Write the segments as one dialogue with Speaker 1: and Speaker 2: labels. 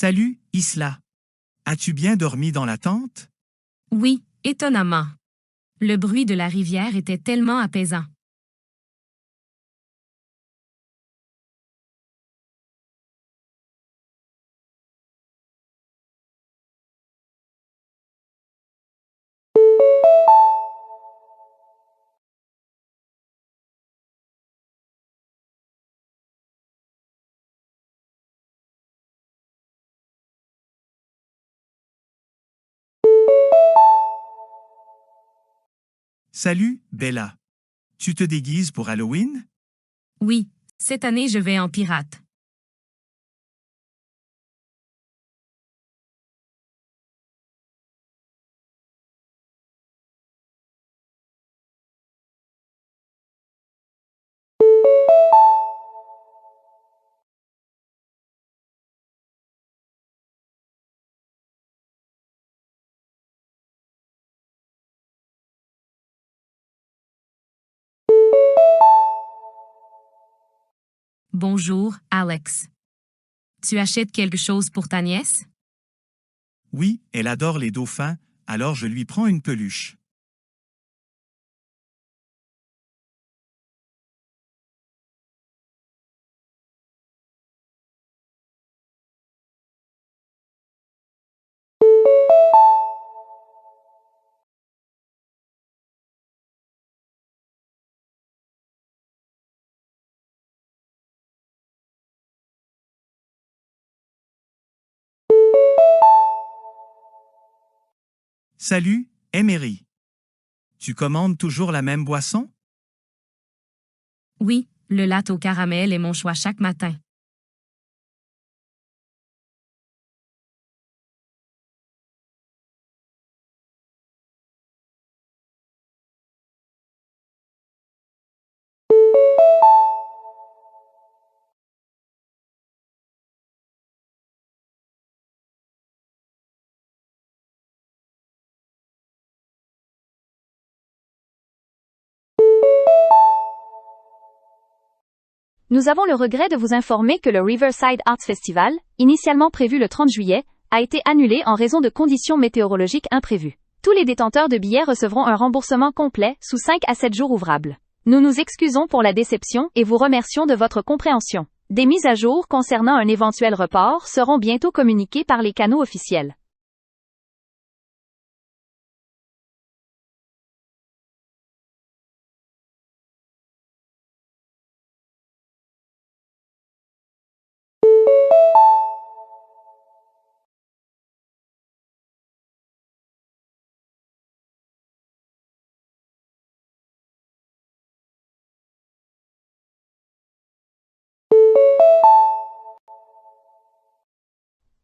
Speaker 1: Salut, Isla. As-tu bien dormi dans la tente?
Speaker 2: Oui, étonnamment. Le bruit de la rivière était tellement apaisant.
Speaker 1: Salut, Bella. Tu te déguises pour Halloween?
Speaker 2: Oui, cette année je vais en pirate. Bonjour, Alex. Tu achètes quelque chose pour ta nièce?
Speaker 1: Oui, elle adore les dauphins, alors je lui prends une peluche. Salut, Emery. Tu commandes toujours la même boisson?
Speaker 2: Oui, le latte au caramel est mon choix chaque matin.
Speaker 3: Nous avons le regret de vous informer que le Riverside Arts Festival, initialement prévu le 30 juillet, a été annulé en raison de conditions météorologiques imprévues. Tous les détenteurs de billets recevront un remboursement complet sous 5 à 7 jours ouvrables. Nous nous excusons pour la déception et vous remercions de votre compréhension. Des mises à jour concernant un éventuel report seront bientôt communiquées par les canaux officiels.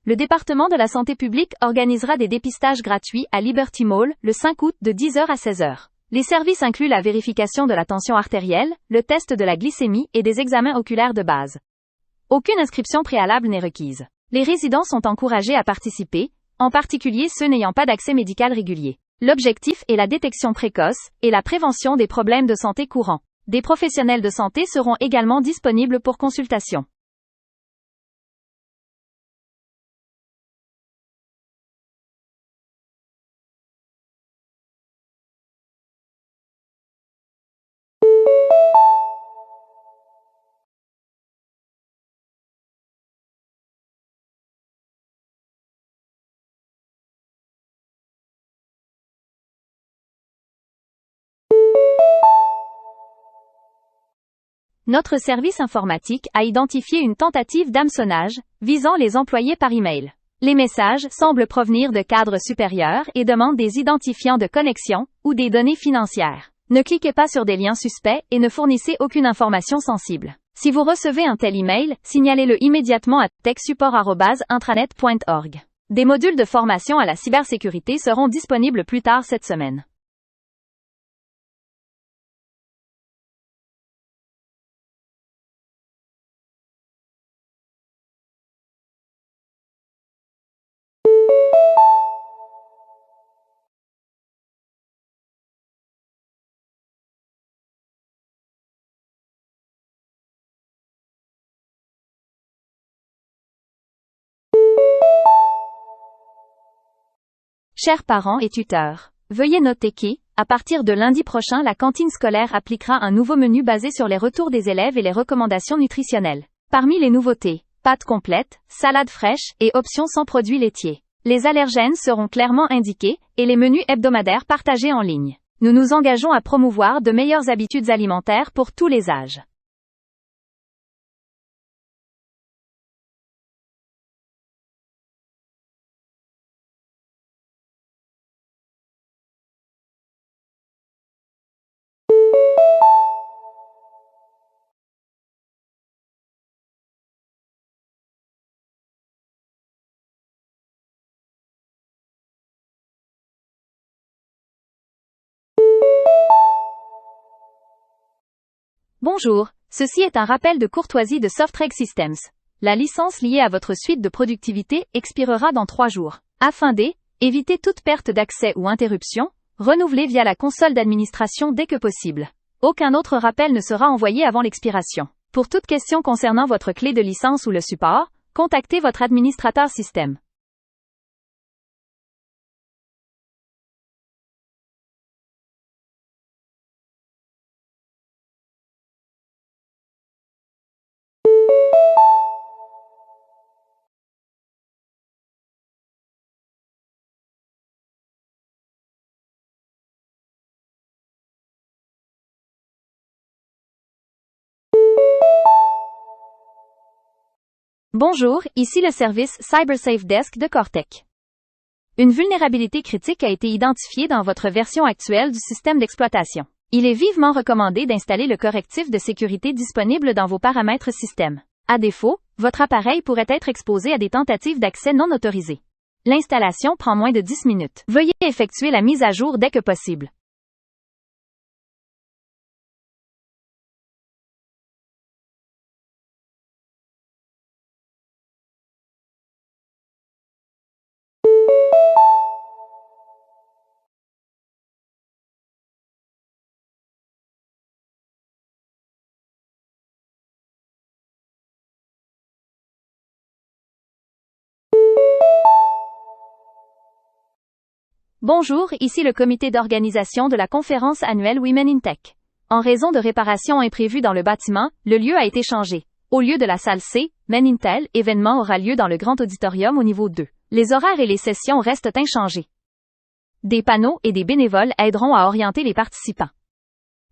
Speaker 3: Le département de la santé publique organisera des dépistages gratuits à Liberty Mall le 5 août de 10 h à 16 h. Les services incluent la vérification de la tension artérielle, le test de la glycémie et des examens oculaires de base. Aucune inscription préalable n'est requise. Les résidents sont encouragés à participer, en particulier ceux n'ayant pas d'accès médical régulier. L'objectif est la détection précoce et la prévention des problèmes de santé courants. Des professionnels de santé seront également disponibles pour consultation. Notre service informatique a identifié une tentative d'hameçonnage visant les employés par email. Les messages semblent provenir de cadres supérieurs et demandent des identifiants de connexion ou des données financières. Ne cliquez pas sur des liens suspects et ne fournissez aucune information sensible. Si vous recevez un tel email, signalez-le immédiatement à techsupport@intranet.org. Des modules de formation à la cybersécurité seront disponibles plus tard cette semaine. Chers parents et tuteurs, veuillez noter qu'à partir de lundi prochain, la cantine scolaire appliquera un nouveau menu basé sur les retours des élèves et les recommandations nutritionnelles. Parmi les nouveautés, pâtes complètes, salades fraîches et options sans produits laitiers. Les allergènes seront clairement indiqués et les menus hebdomadaires partagés en ligne. Nous nous engageons à promouvoir de meilleures habitudes alimentaires pour tous les âges. Bonjour, ceci est un rappel de courtoisie de Softreg Systems. La licence liée à votre suite de productivité expirera dans 3 jours. Afin d'éviter toute perte d'accès ou interruption, renouvelez via la console d'administration dès que possible. Aucun autre rappel ne sera envoyé avant l'expiration. Pour toute question concernant votre clé de licence ou le support, contactez votre administrateur système. Bonjour, ici le service CyberSafe Desk de Cortec. Une vulnérabilité critique a été identifiée dans votre version actuelle du système d'exploitation. Il est vivement recommandé d'installer le correctif de sécurité disponible dans vos paramètres système. À défaut, votre appareil pourrait être exposé à des tentatives d'accès non autorisées. L'installation prend moins de 10 minutes. Veuillez effectuer la mise à jour dès que possible. Bonjour, ici le comité d'organisation de la conférence annuelle Women in Tech. En raison de réparations imprévues dans le bâtiment, le lieu a été changé. Au lieu de la salle C, Men Intel, événement aura lieu dans le grand auditorium au niveau 2. Les horaires et les sessions restent inchangés. Des panneaux et des bénévoles aideront à orienter les participants.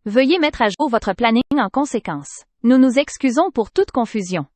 Speaker 3: Veuillez mettre à jour votre planning en conséquence. Nous nous excusons pour toute confusion.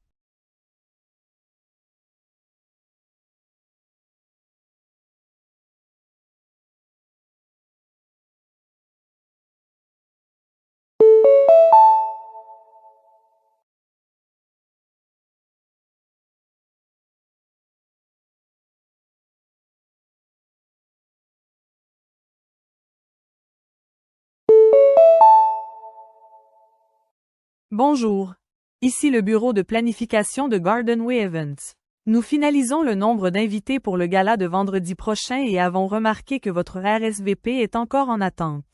Speaker 4: Bonjour. Ici le bureau de planification de Gardenway Events. Nous finalisons le nombre d'invités pour le gala de vendredi prochain et avons remarqué que votre RSVP est encore en attente.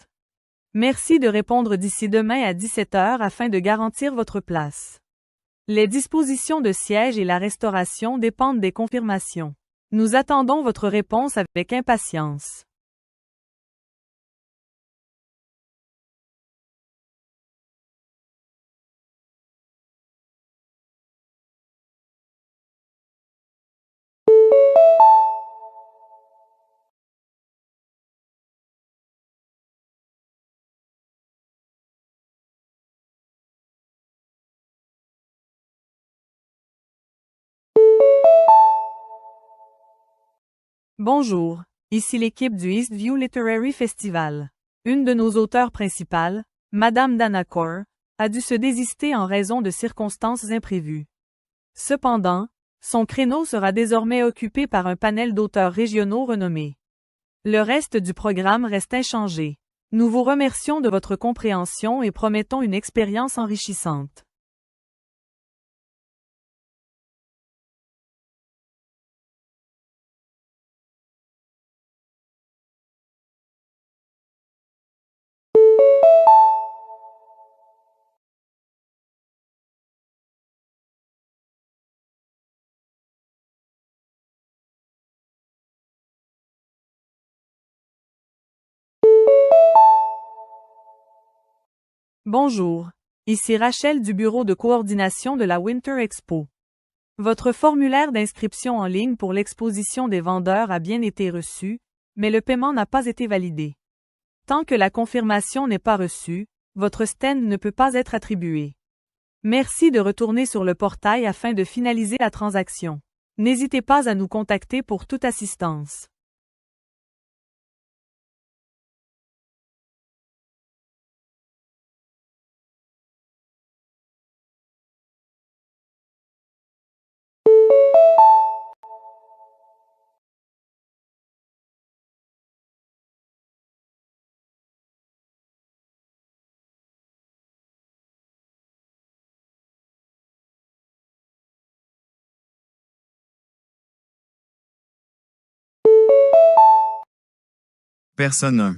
Speaker 4: Merci de répondre d'ici demain à 17 h afin de garantir votre place. Les dispositions de siège et la restauration dépendent des confirmations. Nous attendons votre réponse avec impatience. Bonjour, ici l'équipe du Eastview Literary Festival. Une de nos auteurs principales, Madame Dana Core, a dû se désister en raison de circonstances imprévues. Cependant, son créneau sera désormais occupé par un panel d'auteurs régionaux renommés. Le reste du programme reste inchangé. Nous vous remercions de votre compréhension et promettons une expérience enrichissante. Bonjour, ici Rachel du bureau de coordination de la Winter Expo. Votre formulaire d'inscription en ligne pour l'exposition des vendeurs a bien été reçu, mais le paiement n'a pas été validé. Tant que la confirmation n'est pas reçue, votre stand ne peut pas être attribué. Merci de retourner sur le portail afin de finaliser la transaction. N'hésitez pas à nous contacter pour toute assistance.
Speaker 1: Personne 1.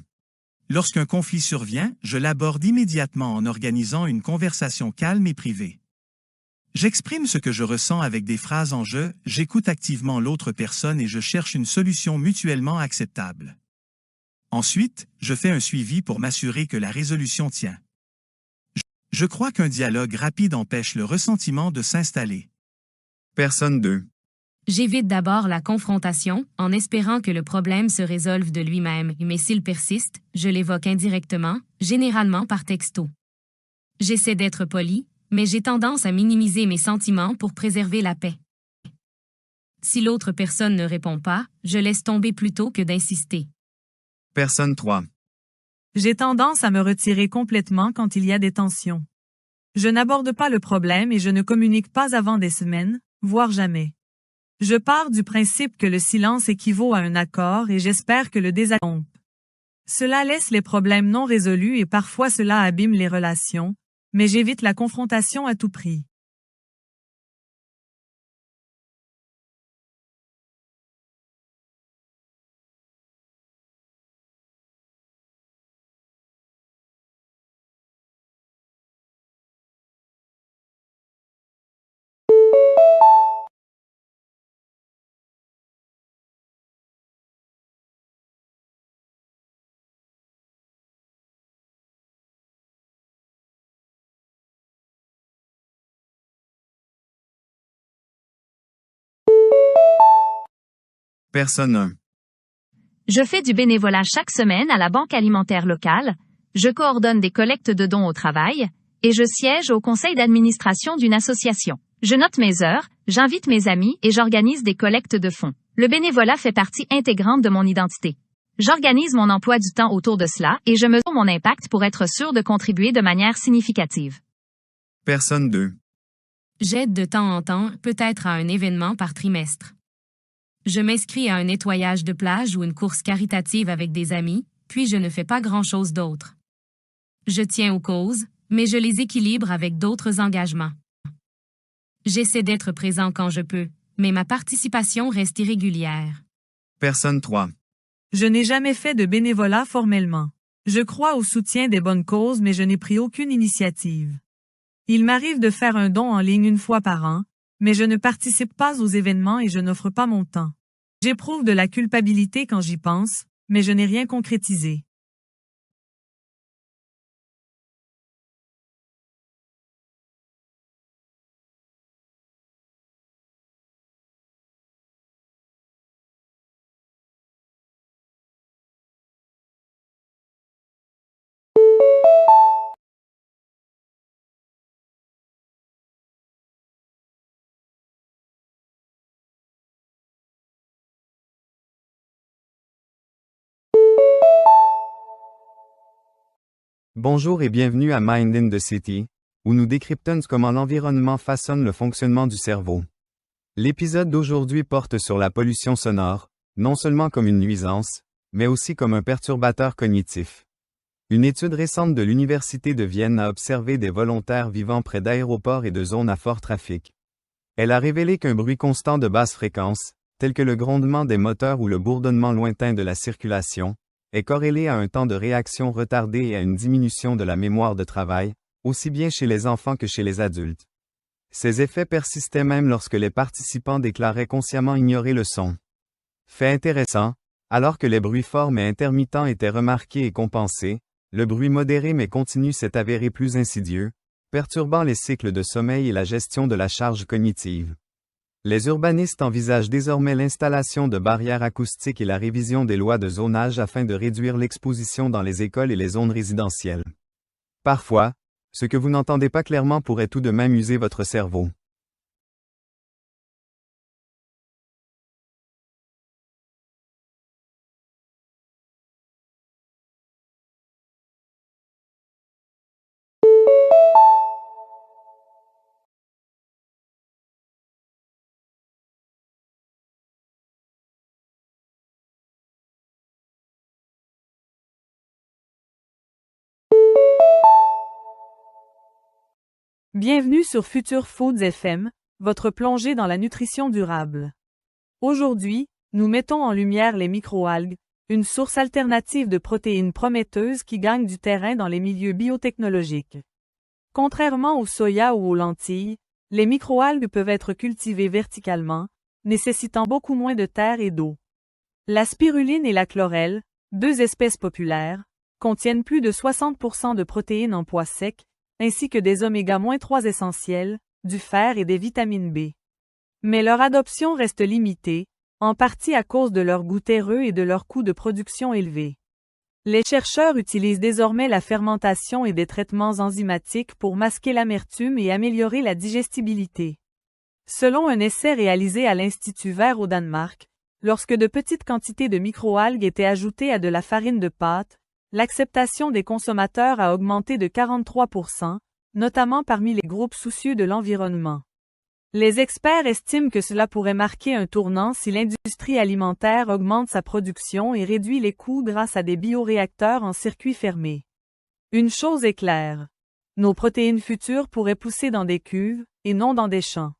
Speaker 1: Lorsqu'un conflit survient, je l'aborde immédiatement en organisant une conversation calme et privée. J'exprime ce que je ressens avec des phrases en jeu, j'écoute activement l'autre personne et je cherche une solution mutuellement acceptable. Ensuite, je fais un suivi pour m'assurer que la résolution tient. Je crois qu'un dialogue rapide empêche le ressentiment de s'installer. Personne 2.
Speaker 2: J'évite d'abord la confrontation, en espérant que le problème se résolve de lui-même, mais s'il persiste, je l'évoque indirectement, généralement par texto. J'essaie d'être poli, mais j'ai tendance à minimiser mes sentiments pour préserver la paix. Si l'autre personne ne répond pas, je laisse tomber plutôt que d'insister.
Speaker 1: Personne 3.
Speaker 4: J'ai tendance à me retirer complètement quand il y a des tensions. Je n'aborde pas le problème et je ne communique pas avant des semaines, voire jamais. Je pars du principe que le silence équivaut à un accord et j'espère que le désaccord. Cela laisse les problèmes non résolus et parfois cela abîme les relations, mais j'évite la confrontation à tout prix.
Speaker 1: Personne 1.
Speaker 3: Je fais du bénévolat chaque semaine à la banque alimentaire locale, je coordonne des collectes de dons au travail, et je siège au conseil d'administration d'une association. Je note mes heures, j'invite mes amis et j'organise des collectes de fonds. Le bénévolat fait partie intégrante de mon identité. J'organise mon emploi du temps autour de cela et je mesure mon impact pour être sûr de contribuer de manière significative.
Speaker 1: Personne 2.
Speaker 2: J'aide de temps en temps, peut-être à un événement par trimestre. Je m'inscris à un nettoyage de plage ou une course caritative avec des amis, puis je ne fais pas grand-chose d'autre. Je tiens aux causes, mais je les équilibre avec d'autres engagements. J'essaie d'être présent quand je peux, mais ma participation reste irrégulière.
Speaker 1: Personne 3.
Speaker 4: Je n'ai jamais fait de bénévolat formellement. Je crois au soutien des bonnes causes mais je n'ai pris aucune initiative. Il m'arrive de faire un don en ligne une fois par an, mais je ne participe pas aux événements et je n'offre pas mon temps. J'éprouve de la culpabilité quand j'y pense, mais je n'ai rien concrétisé.
Speaker 5: Bonjour et bienvenue à Mind in the City, où nous décryptons comment l'environnement façonne le fonctionnement du cerveau. L'épisode d'aujourd'hui porte sur la pollution sonore, non seulement comme une nuisance, mais aussi comme un perturbateur cognitif. Une étude récente de l'Université de Vienne a observé des volontaires vivant près d'aéroports et de zones à fort trafic. Elle a révélé qu'un bruit constant de basse fréquence, tel que le grondement des moteurs ou le bourdonnement lointain de la circulation, est corrélé à un temps de réaction retardé et à une diminution de la mémoire de travail, aussi bien chez les enfants que chez les adultes. Ces effets persistaient même lorsque les participants déclaraient consciemment ignorer le son. Fait intéressant, alors que les bruits forts mais intermittents étaient remarqués et compensés, le bruit modéré mais continu s'est avéré plus insidieux, perturbant les cycles de sommeil et la gestion de la charge cognitive. Les urbanistes envisagent désormais l'installation de barrières acoustiques et la révision des lois de zonage afin de réduire l'exposition dans les écoles et les zones résidentielles. Parfois, ce que vous n'entendez pas clairement pourrait tout de même user votre cerveau.
Speaker 4: Bienvenue sur Future Foods FM, votre plongée dans la nutrition durable. Aujourd'hui, nous mettons en lumière les microalgues, une source alternative de protéines prometteuses qui gagne du terrain dans les milieux biotechnologiques. Contrairement au soya ou aux lentilles, les microalgues peuvent être cultivées verticalement, nécessitant beaucoup moins de terre et d'eau. La spiruline et la chlorelle, deux espèces populaires, contiennent plus de 60% de protéines en pois secs, ainsi que des oméga-3 essentiels, du fer et des vitamines B. Mais leur adoption reste limitée, en partie à cause de leur goût terreux et de leur coût de production élevé. Les chercheurs utilisent désormais la fermentation et des traitements enzymatiques pour masquer l'amertume et améliorer la digestibilité. Selon un essai réalisé à l'Institut Vert au Danemark, lorsque de petites quantités de microalgues étaient ajoutées à de la farine de pâte, l'acceptation des consommateurs a augmenté de 43%, notamment parmi les groupes soucieux de l'environnement. Les experts estiment que cela pourrait marquer un tournant si l'industrie alimentaire augmente sa production et réduit les coûts grâce à des bioréacteurs en circuit fermé. Une chose est claire. Nos protéines futures pourraient pousser dans des cuves, et non dans des champs.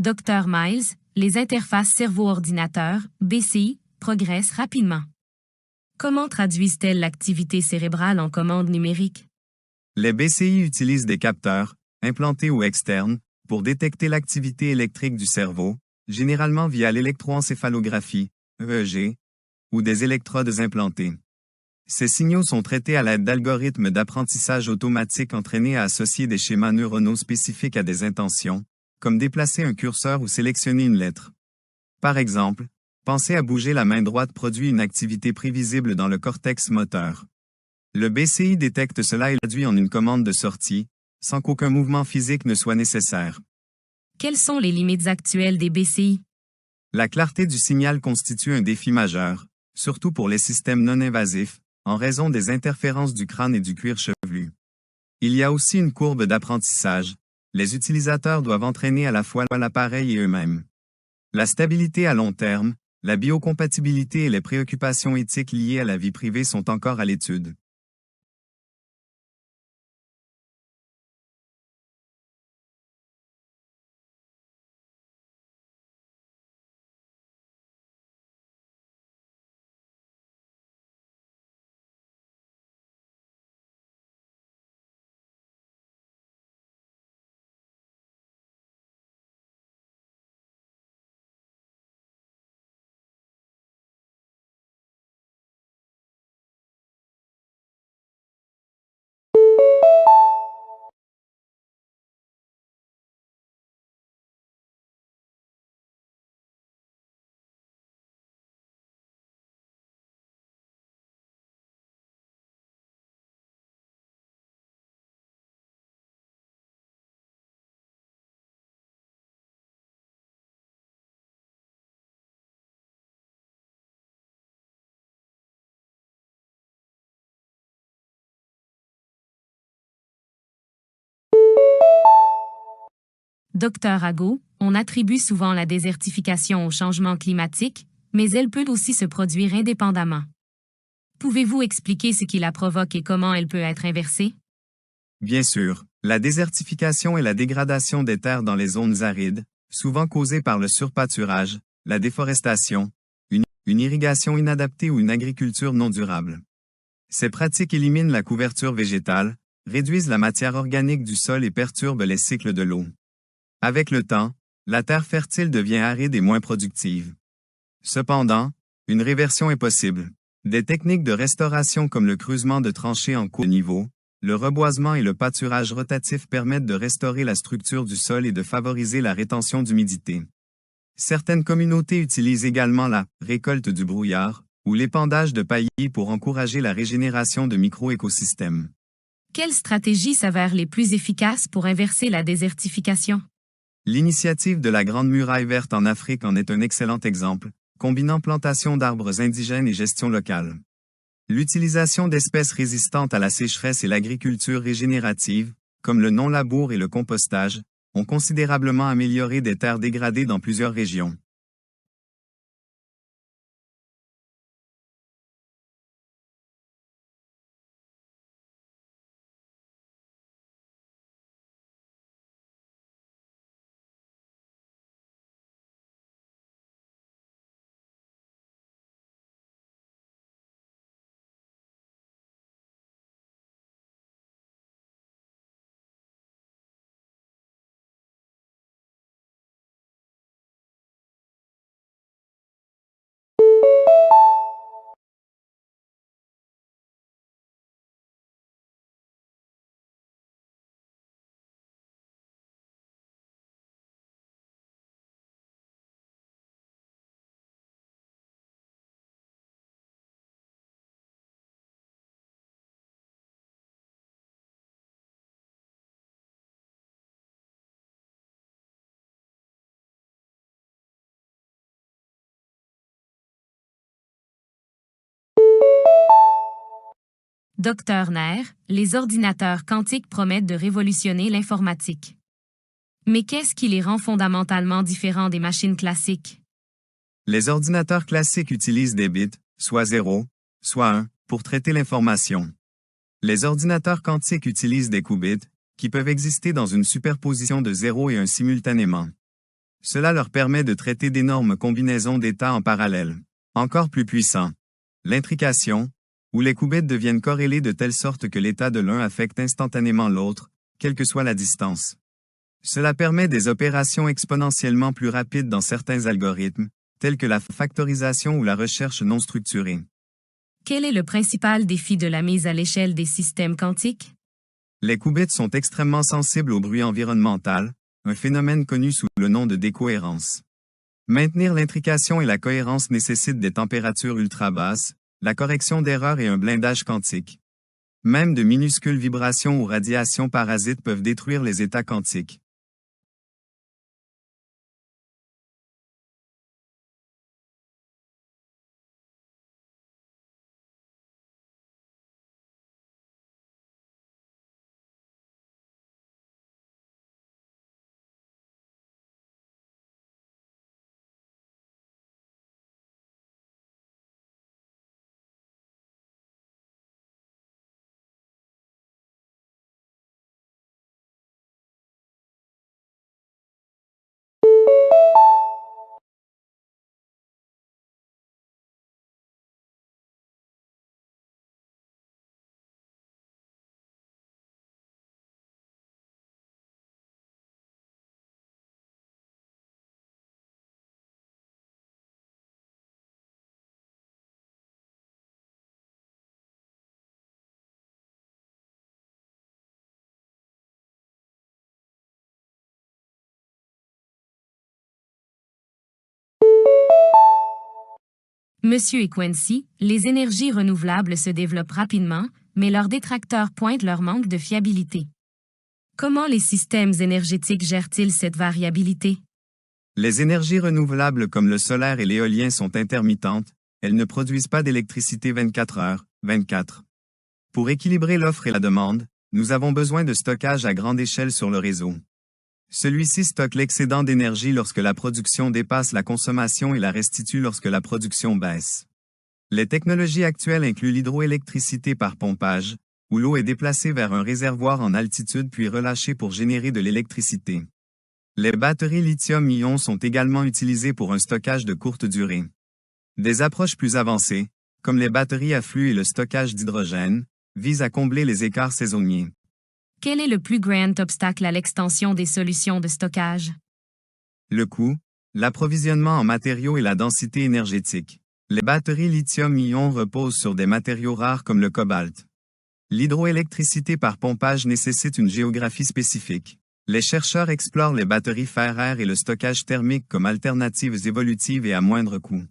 Speaker 2: Dr Miles, les interfaces cerveau-ordinateur, BCI, progressent rapidement. Comment traduisent-elles l'activité cérébrale en commande numérique?
Speaker 1: Les BCI utilisent des capteurs, implantés ou externes, pour détecter l'activité électrique du cerveau, généralement via l'électroencéphalographie, EEG, ou des électrodes implantées. Ces signaux sont traités à l'aide d'algorithmes d'apprentissage automatique entraînés à associer des schémas neuronaux spécifiques à des intentions, comme déplacer un curseur ou sélectionner une lettre. Par exemple, penser à bouger la main droite produit une activité prévisible dans le cortex moteur. Le BCI détecte cela et le traduit en une commande de sortie, sans qu'aucun mouvement physique ne soit nécessaire.
Speaker 2: Quelles sont les limites actuelles des BCI?
Speaker 1: La clarté du signal constitue un défi majeur, surtout pour les systèmes non invasifs, en raison des interférences du crâne et du cuir chevelu. Il y a aussi une courbe d'apprentissage. Les utilisateurs doivent entraîner à la fois l'appareil et eux-mêmes. La stabilité à long terme, la biocompatibilité et les préoccupations éthiques liées à la vie privée sont encore à l'étude.
Speaker 2: Docteur Ago, on attribue souvent la désertification au changement climatique, mais elle peut aussi se produire indépendamment. Pouvez-vous expliquer ce qui la provoque et comment elle peut être inversée?
Speaker 5: Bien sûr, la désertification est la dégradation des terres dans les zones arides, souvent causée par le surpâturage, la déforestation, une irrigation inadaptée ou une agriculture non durable. Ces pratiques éliminent la couverture végétale, réduisent la matière organique du sol et perturbent les cycles de l'eau. Avec le temps, la terre fertile devient aride et moins productive. Cependant, une réversion est possible. Des techniques de restauration comme le creusement de tranchées en cours de niveau, le reboisement et le pâturage rotatif permettent de restaurer la structure du sol et de favoriser la rétention d'humidité. Certaines communautés utilisent également la récolte du brouillard ou l'épandage de paillis pour encourager la régénération de micro-écosystèmes.
Speaker 2: Quelles stratégies s'avèrent les plus efficaces pour inverser la désertification?
Speaker 5: L'initiative de la Grande Muraille verte en Afrique en est un excellent exemple, combinant plantation d'arbres indigènes et gestion locale. L'utilisation d'espèces résistantes à la sécheresse et l'agriculture régénérative, comme le non-labour et le compostage, ont considérablement amélioré des terres dégradées dans plusieurs régions.
Speaker 2: Docteur Nair, les ordinateurs quantiques promettent de révolutionner l'informatique. Mais qu'est-ce qui les rend fondamentalement différents des machines classiques?
Speaker 5: Les ordinateurs classiques utilisent des bits, soit 0, soit 1, pour traiter l'information. Les ordinateurs quantiques utilisent des qubits, qui peuvent exister dans une superposition de 0 et 1 simultanément. Cela leur permet de traiter d'énormes combinaisons d'états en parallèle. Encore plus puissant. L'intrication, où les qubits deviennent corrélés de telle sorte que l'état de l'un affecte instantanément l'autre, quelle que soit la distance. Cela permet des opérations exponentiellement plus rapides dans certains algorithmes, tels que la factorisation ou la recherche non structurée.
Speaker 2: Quel est le principal défi de la mise à l'échelle des systèmes quantiques?
Speaker 5: Les qubits sont extrêmement sensibles au bruit environnemental, un phénomène connu sous le nom de décohérence. Maintenir l'intrication et la cohérence nécessite des températures ultra basses, la correction d'erreurs et un blindage quantique. Même de minuscules vibrations ou radiations parasites peuvent détruire les états quantiques.
Speaker 2: Monsieur Equency, les énergies renouvelables se développent rapidement, mais leurs détracteurs pointent leur manque de fiabilité. Comment les systèmes énergétiques gèrent-ils cette variabilité?
Speaker 5: Les énergies renouvelables comme le solaire et l'éolien sont intermittentes, elles ne produisent pas d'électricité 24 heures, 24. Pour équilibrer l'offre et la demande, nous avons besoin de stockage à grande échelle sur le réseau. Celui-ci stocke l'excédent d'énergie lorsque la production dépasse la consommation et la restitue lorsque la production baisse. Les technologies actuelles incluent l'hydroélectricité par pompage, où l'eau est déplacée vers un réservoir en altitude puis relâchée pour générer de l'électricité. Les batteries lithium-ion sont également utilisées pour un stockage de courte durée. Des approches plus avancées, comme les batteries à flux et le stockage d'hydrogène, visent à combler les écarts saisonniers.
Speaker 2: Quel est le plus grand obstacle à l'extension des solutions de stockage?
Speaker 5: Le coût, l'approvisionnement en matériaux et la densité énergétique. Les batteries lithium-ion reposent sur des matériaux rares comme le cobalt. L'hydroélectricité par pompage nécessite une géographie spécifique. Les chercheurs explorent les batteries fer-air et le stockage thermique comme alternatives évolutives et à moindre coût.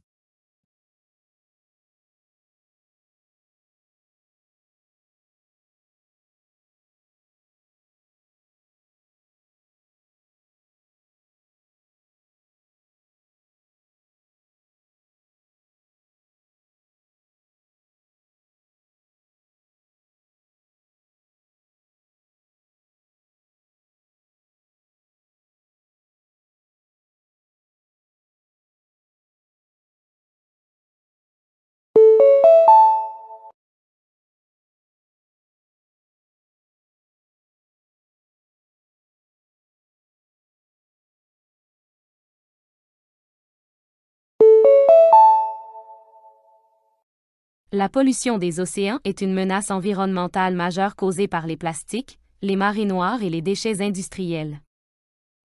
Speaker 2: La pollution des océans est une menace environnementale majeure causée par les plastiques, les marées noires et les déchets industriels.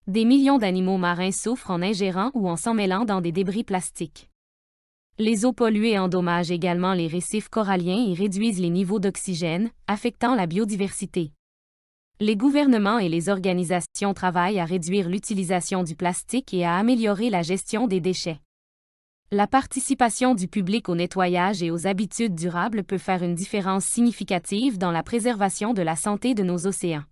Speaker 2: Des millions d'animaux marins souffrent en ingérant ou en s'en mêlant dans des débris plastiques. Les eaux polluées endommagent également les récifs coralliens et réduisent les niveaux d'oxygène, affectant la biodiversité. Les gouvernements et les organisations travaillent à réduire l'utilisation du plastique et à améliorer la gestion des déchets. La participation du public au nettoyage et aux habitudes durables peut faire une différence significative dans la préservation de la santé de nos océans.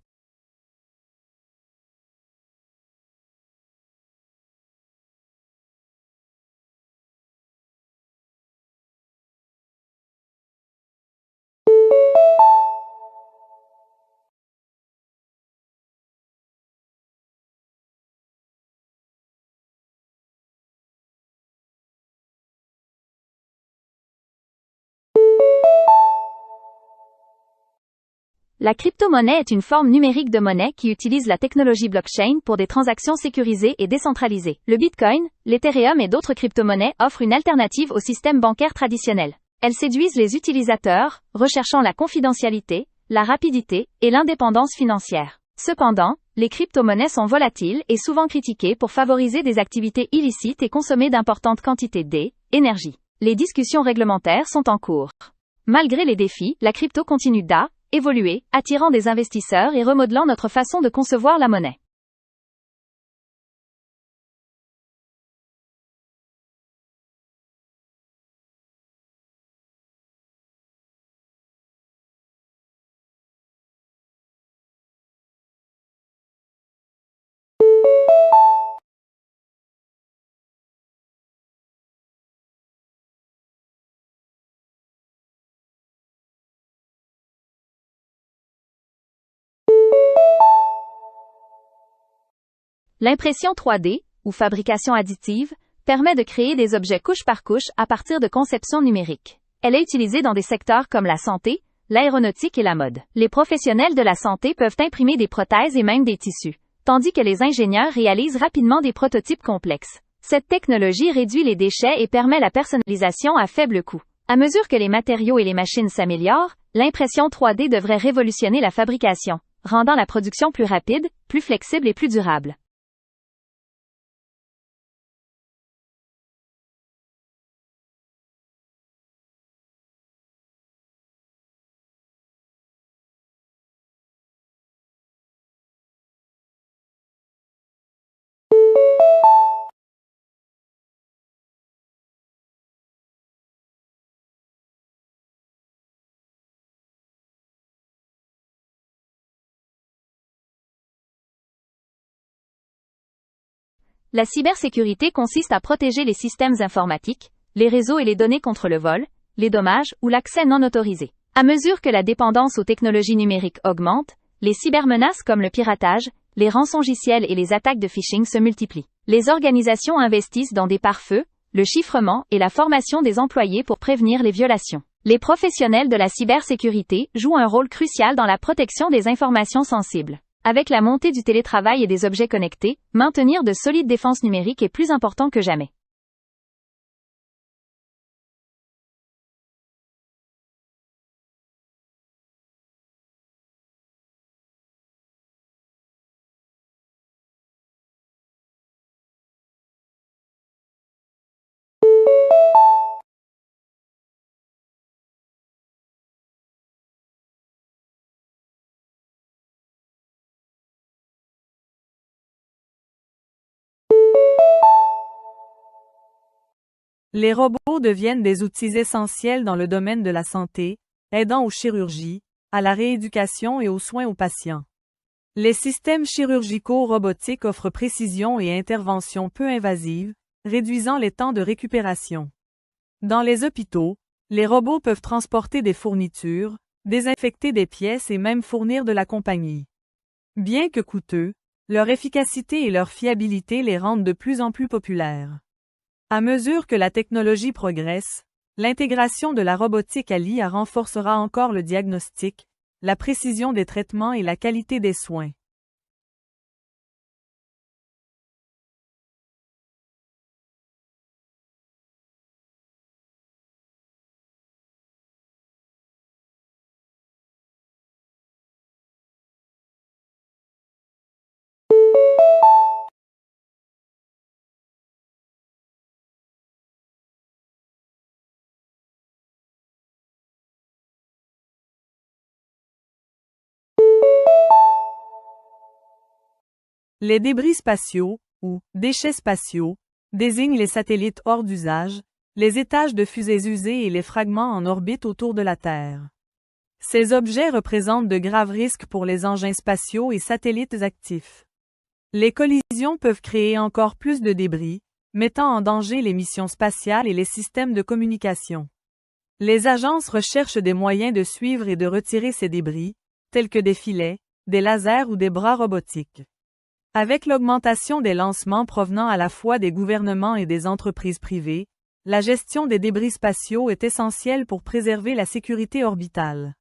Speaker 3: La crypto-monnaie est une forme numérique de monnaie qui utilise la technologie blockchain pour des transactions sécurisées et décentralisées. Le Bitcoin, l'Ethereum et d'autres crypto-monnaies offrent une alternative au système bancaire traditionnel. Elles séduisent les utilisateurs, recherchant la confidentialité, la rapidité et l'indépendance financière. Cependant, les crypto-monnaies sont volatiles et souvent critiquées pour favoriser des activités illicites et consommer d'importantes quantités d'énergie. Les discussions réglementaires sont en cours. Malgré les défis, la crypto continue d'évoluer, attirant des investisseurs et remodelant notre façon de concevoir la monnaie. L'impression 3D, ou fabrication additive, permet de créer des objets couche par couche à partir de conceptions numériques. Elle est utilisée dans des secteurs comme la santé, l'aéronautique et la mode. Les professionnels de la santé peuvent imprimer des prothèses et même des tissus, tandis que les ingénieurs réalisent rapidement des prototypes complexes. Cette technologie réduit les déchets et permet la personnalisation à faible coût. À mesure que les matériaux et les machines s'améliorent, l'impression 3D devrait révolutionner la fabrication, rendant la production plus rapide, plus flexible et plus durable. La cybersécurité consiste à protéger les systèmes informatiques, les réseaux et les données contre le vol, les dommages ou l'accès non autorisé. À mesure que la dépendance aux technologies numériques augmente, les cybermenaces comme le piratage, les rançongiciels et les attaques de phishing se multiplient. Les organisations investissent dans des pare-feux, le chiffrement et la formation des employés pour prévenir les violations. Les professionnels de la cybersécurité jouent un rôle crucial dans la protection des informations sensibles. Avec la montée du télétravail et des objets connectés, maintenir de solides défenses numériques est plus important que jamais.
Speaker 4: Les robots deviennent des outils essentiels dans le domaine de la santé, aidant aux chirurgies, à la rééducation et aux soins aux patients. Les systèmes chirurgicaux robotiques offrent précision et intervention peu invasives, réduisant les temps de récupération. Dans les hôpitaux, les robots peuvent transporter des fournitures, désinfecter des pièces et même fournir de la compagnie. Bien que coûteux, leur efficacité et leur fiabilité les rendent de plus en plus populaires. À mesure que la technologie progresse, l'intégration de la robotique à l'IA renforcera encore le diagnostic, la précision des traitements et la qualité des soins. Les débris spatiaux, ou déchets spatiaux, désignent les satellites hors d'usage, les étages de fusées usées et les fragments en orbite autour de la Terre. Ces objets représentent de graves risques pour les engins spatiaux et satellites actifs. Les collisions peuvent créer encore plus de débris, mettant en danger les missions spatiales et les systèmes de communication. Les agences recherchent des moyens de suivre et de retirer ces débris, tels que des filets, des lasers ou des bras robotiques. Avec l'augmentation des lancements provenant à la fois des gouvernements et des entreprises privées, la gestion des débris spatiaux est essentielle pour préserver la sécurité orbitale.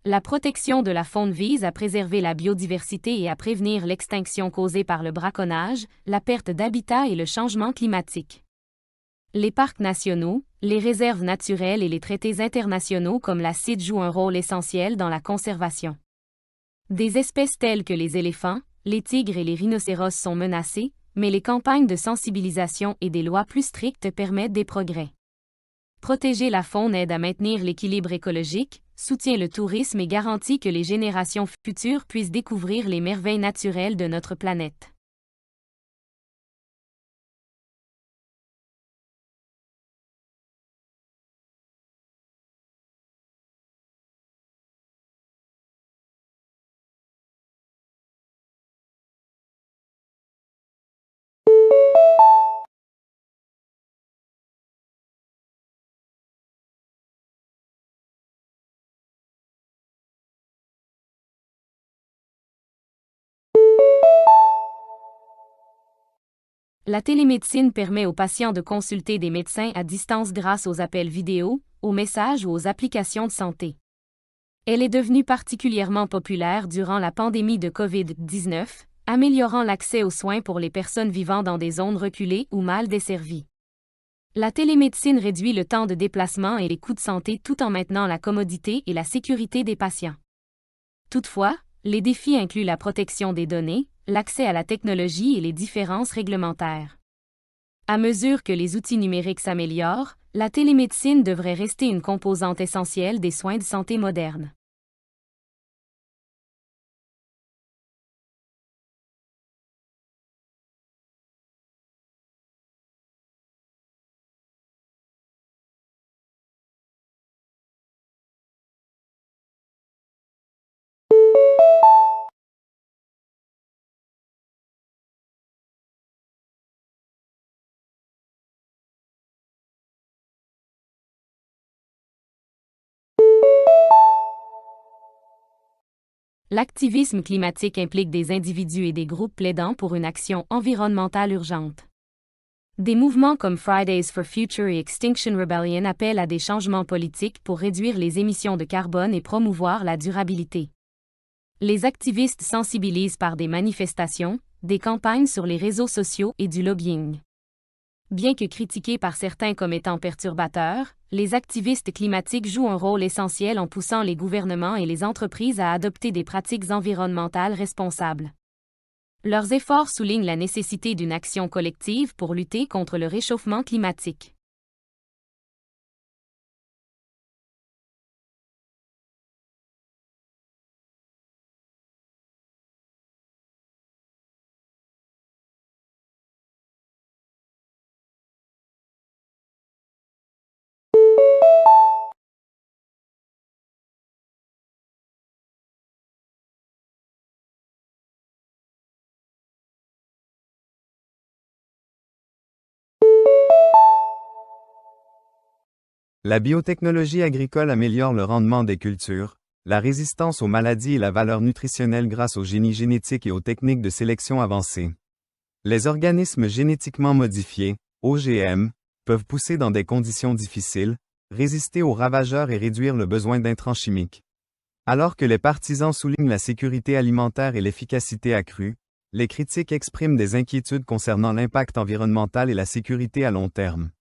Speaker 2: La protection de la faune vise à préserver la biodiversité et à prévenir l'extinction causée par le braconnage, la perte d'habitat et le changement climatique. Les parcs nationaux, les réserves naturelles et les traités internationaux comme la CITES jouent un rôle essentiel dans la conservation. Des espèces telles que les éléphants, les tigres et les rhinocéros sont menacées, mais les campagnes de sensibilisation et des lois plus strictes permettent des progrès. Protéger la faune aide à maintenir l'équilibre écologique, soutient le tourisme et garantit que les générations futures puissent découvrir les merveilles naturelles de notre planète. La télémédecine permet aux patients de consulter des médecins à distance grâce aux appels vidéo, aux messages ou aux applications de santé. Elle est devenue particulièrement populaire durant la pandémie de COVID-19, améliorant l'accès aux soins pour les personnes vivant dans des zones reculées ou mal desservies. La télémédecine réduit le temps de déplacement et les coûts de santé tout en maintenant la commodité et la sécurité des patients. Toutefois, les défis incluent la protection des données, l'accès à la technologie et les différences réglementaires. À mesure que les outils numériques s'améliorent, la télémédecine devrait rester une composante essentielle des soins de santé modernes. L'activisme climatique implique des individus et des groupes plaidant pour une action environnementale urgente. Des mouvements comme Fridays for Future et Extinction Rebellion appellent à des changements politiques pour réduire les émissions de carbone et promouvoir la durabilité. Les activistes sensibilisent par des manifestations, des campagnes sur les réseaux sociaux et du lobbying. Bien que critiqués par certains comme étant perturbateurs, les activistes climatiques jouent un rôle essentiel en poussant les gouvernements et les entreprises à adopter des pratiques environnementales responsables. Leurs efforts soulignent la nécessité d'une action collective pour lutter contre le réchauffement climatique.
Speaker 5: La biotechnologie agricole améliore le rendement des cultures, la résistance aux maladies et la valeur nutritionnelle grâce au génie génétique et aux techniques de sélection avancées. Les organismes génétiquement modifiés, OGM, peuvent pousser dans des conditions difficiles, résister aux ravageurs et réduire le besoin d'intrants chimiques. Alors que les partisans soulignent la sécurité alimentaire et l'efficacité accrue, les critiques expriment des inquiétudes concernant l'impact environnemental et la sécurité à long terme.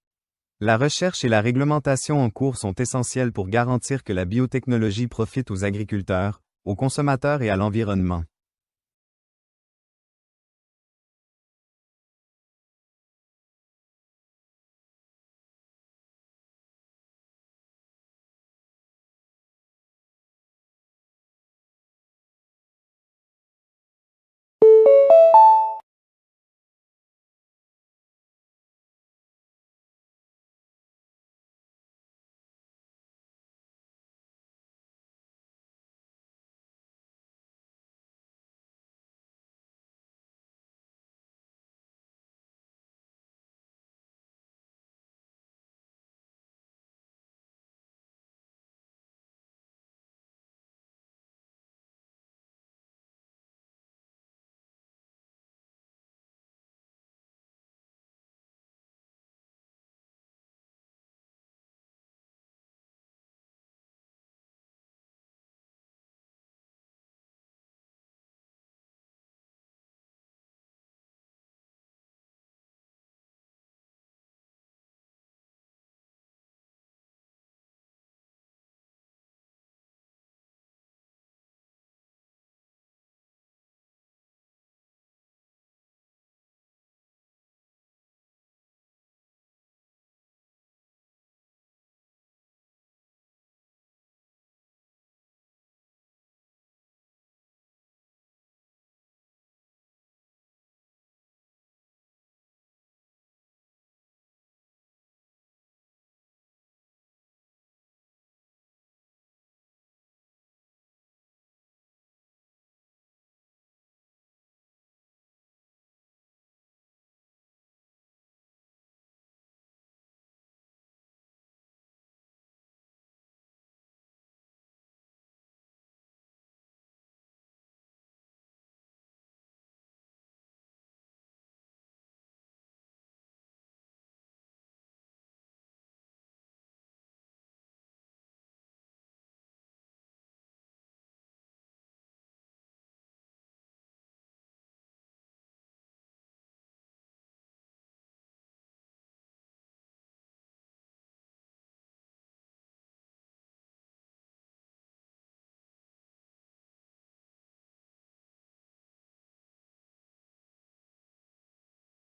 Speaker 5: La recherche et la réglementation en cours sont essentielles pour garantir que la biotechnologie profite aux agriculteurs, aux consommateurs et à l'environnement.